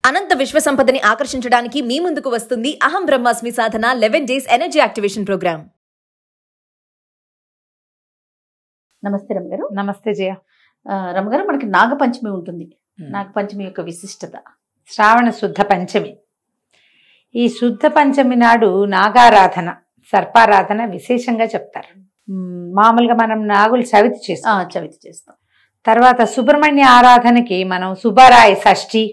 అనంత విశ్వ సంపదని ఆకర్షించడానికి మీ ముందుకు వస్తుంది అహం బ్రహ్మాస్మి సాధన 11 డేస్ ఎనర్జీ యాక్టివేషన్ ప్రోగ్రామ్. నమస్తే రమగారు. నమస్తే జయ. రమగారు, మనకి నాగపంచమి ఉంటుంది. నాగపంచమి యొక్క విశిష్టత శ్రావణ శుద్ధ పంచమి. ఈ శుద్ధ పంచమి నాడు నాగారాధన, సర్పారాధన విశేషంగా చెప్తారు. మామూలుగా మనం నాగులు చవితి చేస్తాం. తర్వాత సుబ్రహ్మణ్య ఆరాధనకి మనం సుబ్బరాయ షష్ఠి,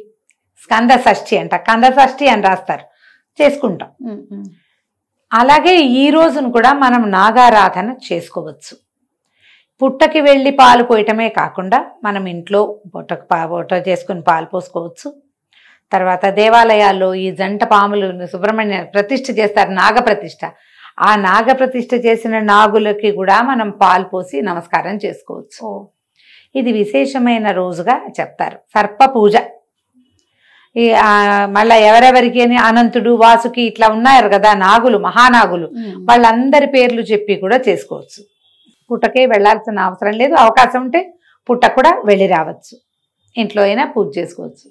స్కంద షష్ఠి అంట, కంద షష్ఠి అని రాస్తారు, చేసుకుంటాం. అలాగే ఈ రోజును కూడా మనం నాగారాధన చేసుకోవచ్చు. పుట్టకి వెళ్ళి పాలు పోయటమే కాకుండా మనం ఇంట్లో బొట్ట చేసుకుని పాలు పోసుకోవచ్చు. తర్వాత దేవాలయాల్లో ఈ జంట పాములు సుబ్రహ్మణ్య ప్రతిష్ఠ చేస్తారు, నాగప్రతిష్ఠ. ఆ నాగప్రతిష్ఠ చేసిన నాగులకి కూడా మనం పాలు పోసి నమస్కారం చేసుకోవచ్చు. ఇది విశేషమైన రోజుగా చెప్తారు. సర్ప పూజ మళ్ళా ఎవరెవరికి అని అనంతుడు, వాసుకి ఇట్లా ఉన్నారు కదా నాగులు, మహానాగులు, వాళ్ళందరి పేర్లు చెప్పి కూడా చేసుకోవచ్చు. పుట్టకే వెళ్లాల్సిన అవసరం లేదు. అవకాశం ఉంటే పుట్ట కూడా వెళ్ళి రావచ్చు, ఇంట్లో అయినా పూజ చేసుకోవచ్చు.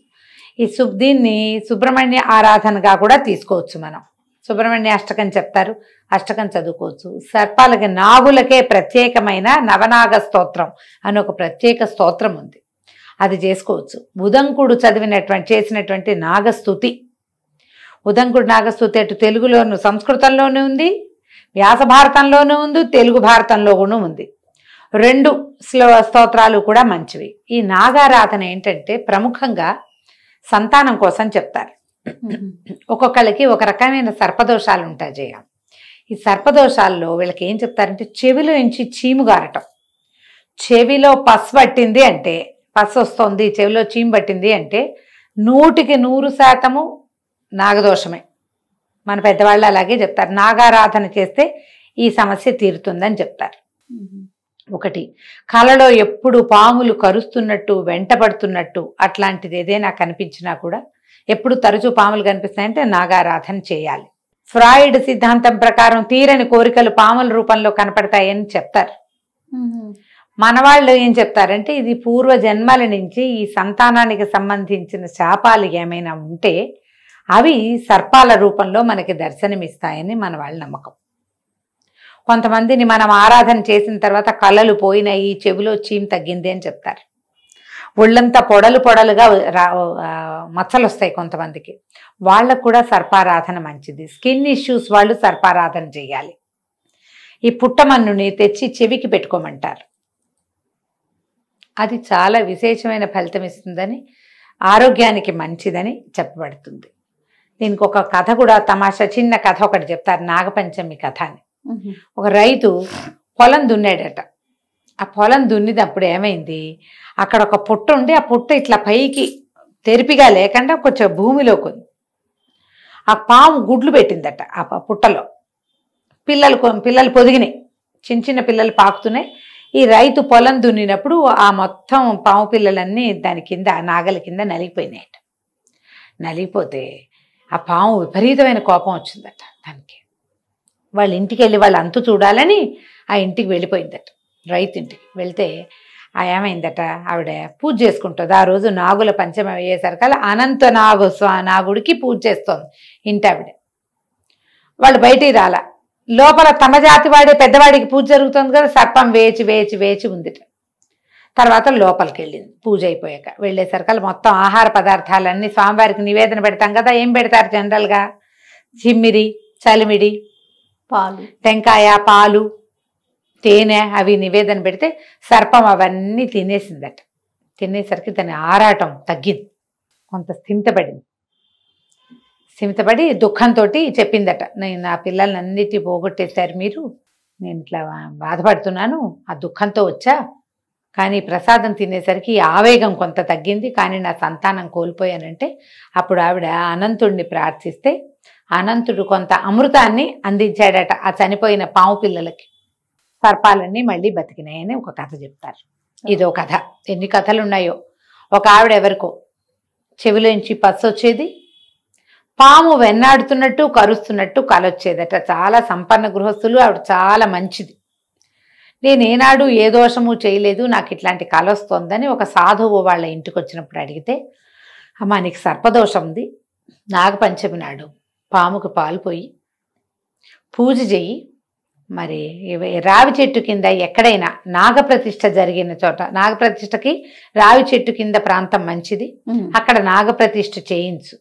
దీన్ని సుబ్రహ్మణ్య ఆరాధనగా కూడా తీసుకోవచ్చు. మనం సుబ్రహ్మణ్య అష్టకం చెప్తారు, అష్టకం చదువుకోవచ్చు. సర్పాలకి, నాగులకే ప్రత్యేకమైన నవనాగ స్తోత్రం అని ఒక ప్రత్యేక స్తోత్రం ఉంది, అది చేసుకోవచ్చు. ఉదంకుడు చేసినటువంటి నాగస్తుతి, ఉదంకుడు నాగస్తుతి అటు తెలుగులోను సంస్కృతంలోనూ ఉంది, వ్యాస భారతంలోనూ ఉంది, తెలుగు భారతంలో కూడా ఉంది. రెండు స్తోత్రాలు కూడా మంచివి. ఈ నాగారాధన ఏంటంటే ప్రముఖంగా సంతానం కోసం చెప్తారు. ఒక్కొక్కరికి ఒక రకమైన సర్పదోషాలు ఉంటాయి జయ. ఈ సర్పదోషాల్లో వీళ్ళకి ఏం చెప్తారంటే చెవిలో నుంచి చీము గారటం, చెవిలో పసు పట్టింది అంటే, పసు వస్తుంది, చెవిలో చీము పట్టింది అంటే 100% నాగదోషమే. మన పెద్దవాళ్ళు అలాగే చెప్తారు. నాగారాధన చేస్తే ఈ సమస్య తీరుతుందని చెప్తారు. ఒకటి, కలలో ఎప్పుడు పాములు కరుస్తున్నట్టు, వెంటబడుతున్నట్టు అట్లాంటిది ఏదైనా కనిపించినా కూడా, ఎప్పుడు తరచూ పాములు కనిపిస్తాయంటే నాగారాధన చేయాలి. ఫ్రాయిడ్ సిద్ధాంతం ప్రకారం తీరని కోరికలు పాముల రూపంలో కనపడతాయని చెప్తారు. మనవాళ్ళు ఏం చెప్తారంటే ఇది పూర్వ జన్మల నుంచి ఈ సంతానానికి సంబంధించిన శాపాలు ఏమైనా ఉంటే అవి సర్పాల రూపంలో మనకి దర్శనమిస్తాయని మన వాళ్ళ నమ్మకం. కొంతమందిని మనం ఆరాధన చేసిన తర్వాత కళ్ళలు పోయినాయి, చెవిలో చీమ్ తగ్గింది అని చెప్తారు. ఒళ్ళంతా పొడలుగా మచ్చలు వస్తాయి కొంతమందికి, వాళ్ళకు కూడా సర్పారాధన మంచిది. స్కిన్ ఇష్యూస్ వాళ్ళు సర్పారాధన చేయాలి. ఈ పుట్టమన్నుని తెచ్చి చెవికి పెట్టుకోమంటారు, అది చాలా విశేషమైన ఫలితం ఇస్తుందని, ఆరోగ్యానికి మంచిదని చెప్పబడుతుంది. దీనికి ఒక కథ కూడా, తమాషా చిన్న కథ ఒకటి చెప్తారు, నాగపంచమి కథ అని. ఒక రైతు పొలం దున్నాడట. ఆ పొలం దున్నినప్పుడు ఏమైంది, అక్కడ ఒక పుట్ట ఉండి ఆ పుట్ట ఇట్లా పైకి తెరిపిగా లేకుండా కొంచెం భూమిలోకి ఉంది. ఆ పాము గుడ్లు పెట్టిందట ఆ పుట్టలో. పిల్లలు పొదిగినాయి, చిన్న పిల్లలు పాకుతున్నాయి. ఈ రైతు పొలం దున్నినప్పుడు ఆ మొత్తం పాము పిల్లలన్నీ దాని కింద, నాగల కింద నలిగిపోయినాయట. నలిగిపోతే ఆ పాము విపరీతమైన కోపం వచ్చిందట దానికి. వాళ్ళ ఇంటికి వెళ్ళి వాళ్ళ అంతు చూడాలని ఆ ఇంటికి వెళ్ళిపోయిందట. రైతు ఇంటికి వెళ్తే ఏమైందట, ఆవిడ పూజ చేసుకుంటుంది. ఆ రోజు నాగుల పంచమి అయ్యేసరికల్లా అనంత నాగుడికి పూజ చేస్తోంది ఇంటి ఆవిడ. వాళ్ళు బయటికి రాల, లోపల తమ జాతి వాడే పెద్దవాడికి పూజ జరుగుతుంది కదా, సర్పం వేచి ఉందిట. తర్వాత లోపలికి వెళ్ళింది పూజ అయిపోయాక. వెళ్ళేసరికల్లా మొత్తం ఆహార పదార్థాలన్నీ స్వామివారికి నివేదన పెడతాం కదా, ఏం పెడతారు జనరల్గా, చిమ్మిరి, చలిమిడి, పాలు, టెంకాయ, పాలు, తేనె అవి నివేదన పెడితే సర్పం అవన్నీ తినేసిందట. తినేసరికి దాని ఆరాటం తగ్గింది, కొంత స్థిమితపడి దుఃఖంతో చెప్పిందట, నేను నా పిల్లల్ని అన్నిటి పోగొట్టేశారు మీరు, నేను ఇట్లా బాధపడుతున్నాను, ఆ దుఃఖంతో వచ్చా, కానీ ప్రసాదం తినేసరికి ఆవేగం కొంత తగ్గింది, కానీ నా సంతానం కోల్పోయానంటే అప్పుడు ఆవిడ అనంతుడిని ప్రార్థిస్తే అనంతుడు కొంత అమృతాన్ని అందించాడట ఆ చనిపోయిన పాము పిల్లలకి. సర్పాలన్నీ మళ్ళీ బతికినాయని ఒక కథ చెప్తారు. ఇదో కథ, ఎన్ని కథలు ఉన్నాయో. ఒక ఆవిడ ఎవరికో చెవిలోంచి పస్సు వచ్చేది, పాము వెన్నాడుతున్నట్టు కరుస్తున్నట్టు కలొచ్చేదట. చాలా సంపన్న గృహస్థులు, ఆవిడ చాలా మంచిది. నేనేనాడు ఏ దోషము చేయలేదు, నాకు ఇట్లాంటి కల వస్తోందని ఒక సాధువు వాళ్ళ ఇంటికి వచ్చినప్పుడు అడిగితే అమ్మా నీకు సర్పదోషం ఉంది, నాగపంచమి నాడు పాముకు పాలు పోయి పూజ చెయ్యి, మరి రావి చెట్టు కింద ఎక్కడైనా నాగప్రతిష్ఠ జరిగిన చోట, నాగప్రతిష్ఠకి రావి చెట్టు కింద ప్రాంతం మంచిది, అక్కడ నాగప్రతిష్ఠ చేయించు,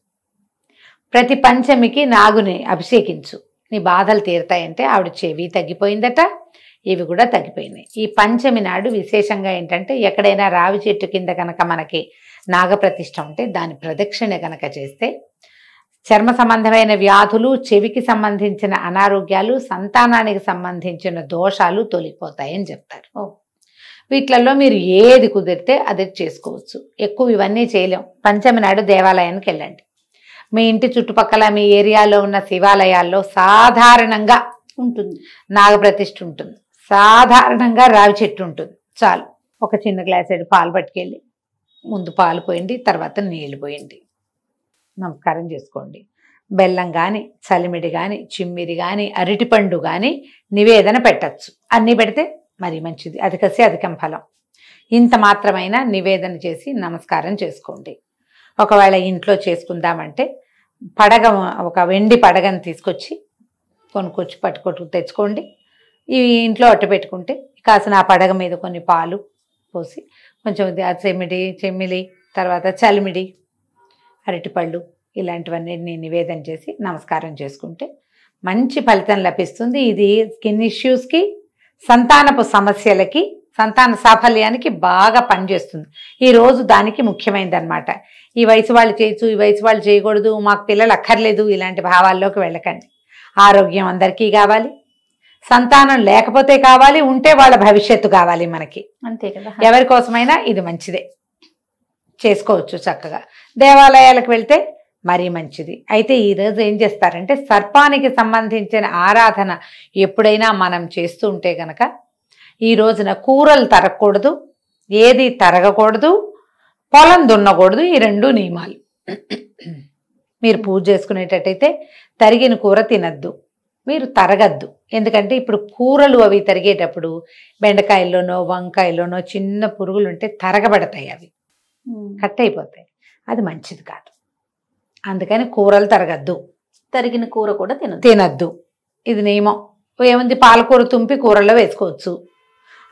ప్రతి పంచమికి నాగుని అభిషేకించు, నీ బాధలు తీరుతాయంటే ఆవిడ చెవి తగ్గిపోయిందట, ఇవి కూడా తగ్గిపోయినాయి. ఈ పంచమి నాడు విశేషంగా ఏంటంటే ఎక్కడైనా రావి చెట్టు కింద కనుక మనకి నాగప్రతిష్ఠ ఉంటే దాని ప్రదక్షిణ కనుక చేస్తే చర్మ సంబంధమైన వ్యాధులు, చెవికి సంబంధించిన అనారోగ్యాలు, సంతానానికి సంబంధించిన దోషాలు తొలగిపోతాయని చెప్తారు. వీటిలలో మీరు ఏది కుదిరితే అది చేసుకోవచ్చు. ఎక్కువ ఇవన్నీ చేయలేం. పంచమి నాడు దేవాలయానికి వెళ్ళండి. మీ ఇంటి చుట్టుపక్కల మీ ఏరియాలో ఉన్న శివాలయాల్లో సాధారణంగా ఉంటుంది, నాగప్రతిష్ఠ ఉంటుంది, సాధారణంగా రావి చెట్టు ఉంటుంది. చాలు, ఒక చిన్న గ్లాసెడు పాలు పట్టుకెళ్ళి ముందు పాలు పోయండి, తర్వాత నీళ్లు పోయండి, నమస్కారం చేసుకోండి. బెల్లం కానీ, చలిమిడి కానీ, చిమ్మిరి కానీ, అరటిపండు కానీ నివేదన పెట్టచ్చు. అన్నీ పెడితే మరి మంచిది, అధికసి అధికం ఫలం. ఇంత మాత్రమైన నివేదన చేసి నమస్కారం చేసుకోండి. ఒకవేళ ఇంట్లో చేసుకుందామంటే పడగ, ఒక వెండి పడగను తీసుకొచ్చి కొనుక్కొచ్చి పట్టుకొట్టు తెచ్చుకోండి. ఇవి ఇంట్లో అట్టు పెట్టుకుంటే కాసిన ఆ పడగ మీద కొన్ని పాలు పోసి కొంచెం చెమ్మిలి, తర్వాత చలిమిడి, అరటిపళ్ళు ఇలాంటివన్నీ నివేదన చేసి నమస్కారం చేసుకుంటే మంచి ఫలితం లభిస్తుంది. ఇది స్కిన్ ఇష్యూస్కి, సంతానపు సమస్యలకి, సంతాన సాఫల్యానికి బాగా పనిచేస్తుంది. ఈరోజు దానికి ముఖ్యమైనది అనమాట. ఈ వయసు వాళ్ళు చేయొచ్చు, ఈ వయసు వాళ్ళు చేయకూడదు, మాకు పిల్లలు అక్కర్లేదు, ఇలాంటి భావాల్లోకి వెళ్ళకండి. ఆరోగ్యం అందరికీ కావాలి, సంతానం లేకపోతే కావాలి, ఉంటే వాళ్ళ భవిష్యత్తు కావాలి మనకి, అంతే కదా. ఎవరి కోసమైనా ఇది మంచిదే, చేసుకోవచ్చు చక్కగా. దేవాలయాలకు వెళ్తే మరీ మంచిది. అయితే ఈరోజు ఏం చేస్తారంటే సర్పానికి సంబంధించిన ఆరాధన ఎప్పుడైనా మనం చేస్తూ ఉంటే కనుక ఈ రోజున కూరలు తరగకూడదు, ఏది తరగకూడదు, పొలం దున్నకూడదు. ఈ 2 నియమాలు. మీరు పూజ చేసుకునేటట్టయితే తరిగిన కూర తినద్దు, మీరు తరగద్దు. ఎందుకంటే ఇప్పుడు కూరలు అవి తరిగేటప్పుడు బెండకాయల్లోనో వంకాయల్లోనో చిన్న పురుగులు ఉంటే తరగబడతాయి, అవి కట్ అయిపోతాయి, అది మంచిది కాదు. అందుకని కూరలు తరగద్దు, తరిగిన కూర కూడా తినద్దు. ఇది నియమం. ఏముంది, పాలకూర తుంపి కూరలో వేసుకోవచ్చు,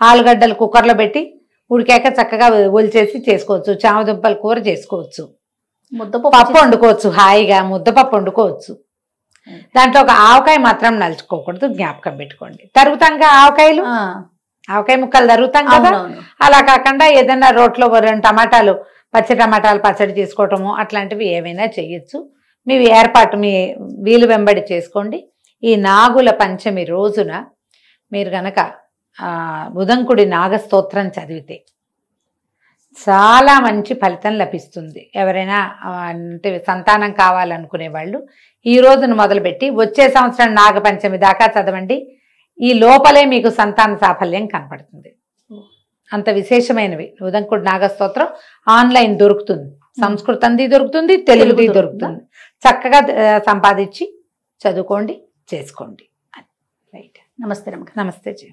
ఆలుగడ్డలు కుక్కర్లో పెట్టి ఉడికాక చక్కగా ఒలిచేసి చేసుకోవచ్చు, చామదుంపల కూర చేసుకోవచ్చు, పప్పు వండుకోవచ్చు, హాయిగా ముద్దపప్పు వండుకోవచ్చు. దాంట్లో ఒక ఆవకాయ మాత్రం నలుచుకోకూడదు, జ్ఞాపకం పెట్టుకోండి. తరుగుతాంగా ఆవకాయలు, ఆవకాయ ముక్కలు తరుగుతాం కదా, అలా కాకుండా ఏదైనా రోట్లో 2 టమాటాలు, పచ్చి టమాటాలు పచ్చడి చేసుకోవటము అట్లాంటివి ఏమైనా చేయొచ్చు. మీ ఏర్పాటు మీ వీలు వెంబడి చేసుకోండి. ఈ నాగుల పంచమి రోజున మీరు గనక బుధంకుడి నాగస్తోత్రం చదివితే చాలా మంచి ఫలితం లభిస్తుంది. ఎవరైనా అంటే సంతానం కావాలనుకునే వాళ్ళు ఈ రోజును మొదలుపెట్టి వచ్చే సంవత్సరం నాగపంచమి దాకా చదవండి. ఈ లోపలే మీకు సంతాన సాఫల్యం కనపడుతుంది. అంత విశేషమైనవి. బుధంకుడి నాగస్తోత్రం ఆన్లైన్ దొరుకుతుంది, సంస్కృతంది దొరుకుతుంది, తెలుగుది దొరుకుతుంది. చక్కగా సంపాదించి చదువుకోండి, చేసుకోండి. రైట్. నమస్తే. నమస్తే జీ.